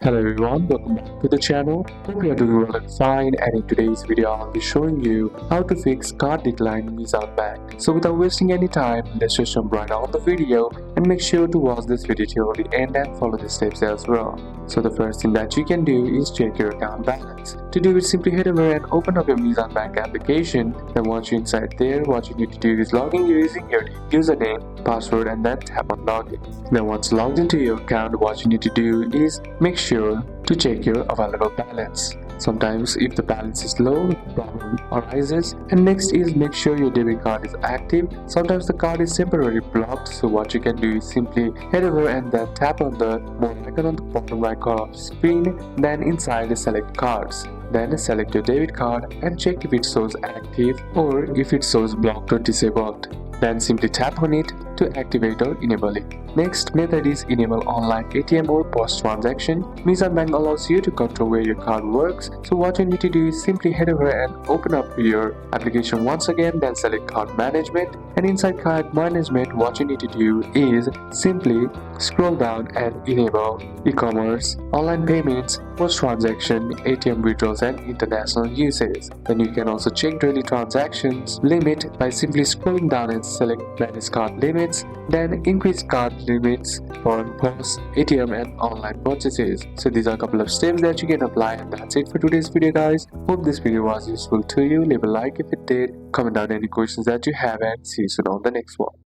Hello everyone, welcome back to the channel. Hope you are doing well and fine, and in today's video I'll be showing you how to fix card decline in Meezan Bank. So without wasting any time, let's just jump right on the video and make sure to watch this video till the end and follow the steps as well. So the first thing that you can do is check your account balance. To do it, simply head over and open up your Meezan Bank application. Then once you're inside there, what you need to do is log in using your username, password, and then tap on login. Then once logged into your account, what you need to do is make sure to check your available balance. Sometimes if the balance is low, problem arises. And next is make sure your debit card is active. Sometimes the card is temporarily blocked, so what you can do is simply head over and then tap on the more icon on the bottom right corner of the screen. Then inside select cards. Then select your debit card and check if it shows active or if it shows blocked or disabled. Then simply tap on it to activate or enable it. Next method is enable online ATM or post transaction. Meezan Bank allows you to control where your card works, so what you need to do is simply head over and open up your application once again, then select card management, and inside card management what you need to do is simply scroll down and enable e-commerce, online payments, post transaction, ATM withdrawals, and international usage. Then you can also check daily transactions limit by simply scrolling down and select manage card limits, then increase card limits for post, ATM, and online purchases. So these are a couple of steps that you can apply, and that's it for today's video, guys. Hope this video was useful to you. Leave a like if it did, comment down any questions that you have, and see you soon on the next one.